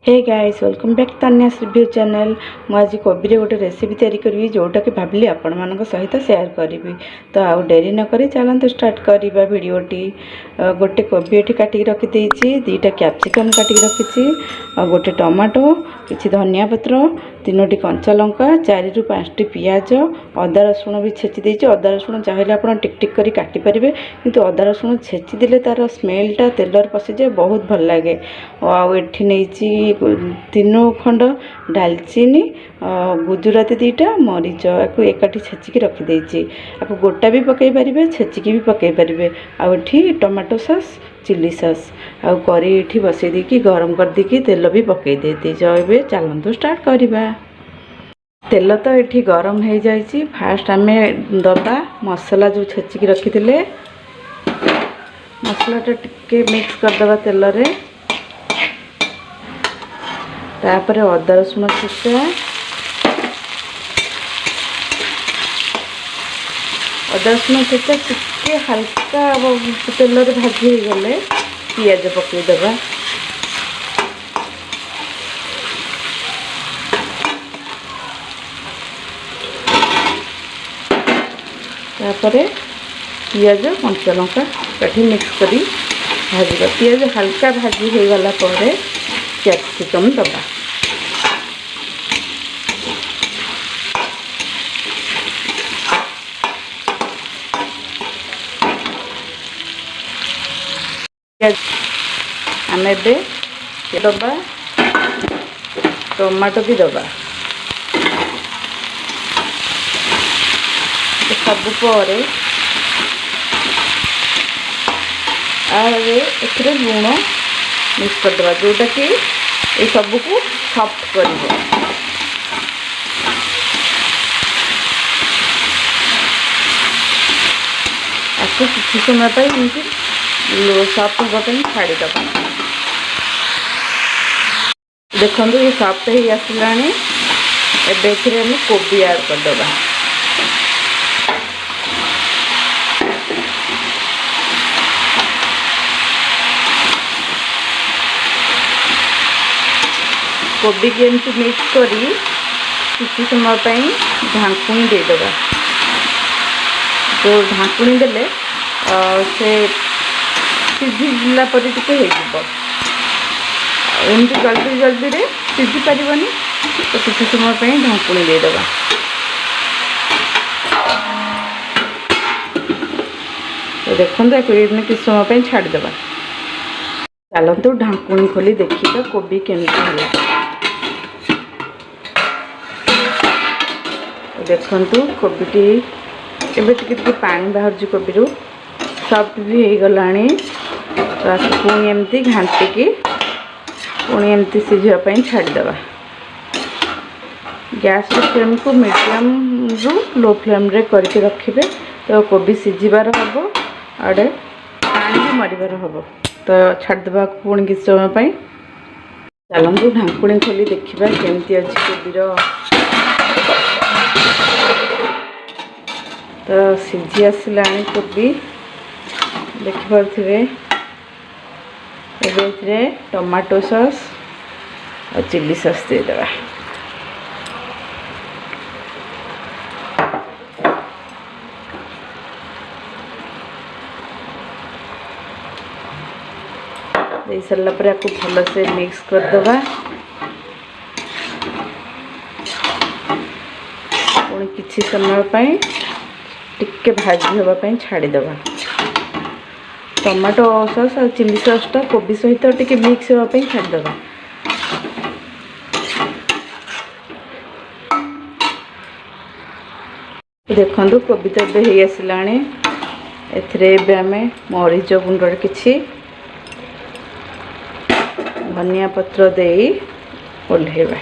हे guys welcome back Tanya's review channel. मुझे कोबी रे गोटे रेसिपी तैयारी करी जोटा कि भाविली आपण मान सहित शेयर करी। तो आउ डेरी न करी चलते स्टार्ट करवा भिडटी। गोटे कोबी ये काटिकी रखी दीटा कैप्सिकम काटिकी रखी गोटे टमाटो किसी धनिया पत्र 3टी कंचा लंका 4 ରୁ 5टी पियाज अदा रसुण भी छेची देछि। अदा रसुण चाहिए आप टिक टिक करी काटी पारे किंतु अदा रसुण छेची देले तार स्मेलटा तेलर पशिजाए बहुत भल लगे। आठी नहीं 3 खंड डालचीनी गुजराती 2टा मरीच या एकाठी छेचिकी रखिदे। आपको गोटा भी पकई पारे छेचिकी भी पकई पारे। आठी टमाटो सॉस चिली सॉस आउ करी ये बसई देकी गरम कर देकी तेल भी पकई देती। ए चलतु स्टार्ट करवा। तेल तो ये गरम हो जाए। फास्ट आम दबा मसला जो छेचिकी रखी थे मसलाटा टिके मिक्स करदे तेल रे। तापर अदा रसुण छेचा टिके हल्का तेल रे भाजी हो गले पियाज पकईदबा। तापर पियाज कंचा लंका काटी मिक्स करी भाजवा। पियाज हल्का भाजी हो गला पर कैप्सिकम दबा। आम दबा टमाटो भी दबा सब पर ए लुण मिक्स करदे जोटा कि ये सबको सॉफ्ट कर। किसी समय सॉफ्ट होगापी छाड़ीद। देखो ये सॉफ्ट हो आसला। एम कोबी ऐड करदे। कोबी की एमती मिक्स करी किसी समय ढांकुणी देदेबा। जो ढांकुणी देले से सीझिला पर टिके हो एमती जल्दी जल्दी रे सीझी पारिबनी। तो किसी समय ढांकुणी देदेबा। तो देखो किस समय छाड़देबा। चलतु ढांकुणी खोली देखिए कोबी केमती है। देखु कोबीटी एवं पानी बाहर कोबी सॉफ्ट भी हो गला। तो पुणी एमती घाटिकी पुणी एमती सीझापी छाड़देवा। गैस फ्लेम को मीडियम रु लो फ्लेम रे करके रखिए। तो कोबी सीझिबार हम आड़े पानी भी मरिबार हम। तो छाड़देवा पुणी किस समय। चलतु ढांकुणी खोली देखा केमती अच्छी कोबीर। तो सीझी आसला कोबी देखिपे। टमाटो सॉस और चिली सॉस देदेबा। दे सारा पर आपको भल से मिक्स करदबा। पुणी किसी समय टिके भाजी होगापी छाड़ीदबा। टमाटो सॉस और चिली सॉसटा कोबी सहित टिके मिक्स होगापी छाड़ीदबा। देखो कोबी तो हो आसला। एम मरीच गुंड किछि धनिया पत्र दे ओल्हेबा।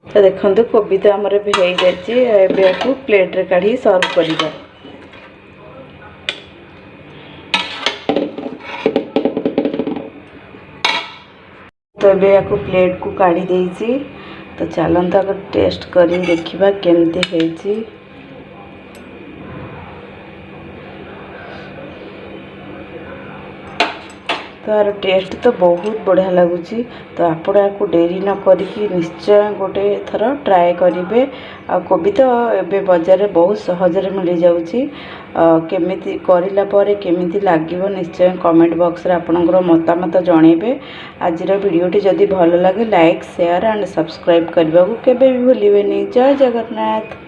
तो देखो कोबी तो आमर भी हो जाए। प्लेट रे काढ़ी सर्व करिबा। तो ये प्लेट को काढ़ी देछि। तो चलता टेस्ट कर देखा केमती है। तो यार टेस्ट तो बहुत बढ़िया लगुच। तो आपण आपको डेरी न करिकी निश्चय गोटे थर ट्राए करेंगे। आ कोबी तो एबे बाजार में बहुत सहजरे मिल जाऊँगी। केमिति करिला परे केमिति लागिवो निश्चय कमेंट बॉक्स रे आपनकर मतामत जणेबे। आजिर वीडियोटी जदि भल लगे लाइक शेयर एंड सब्सक्राइब करने को केबे भी भूलिबेनी। जय जगन्नाथ।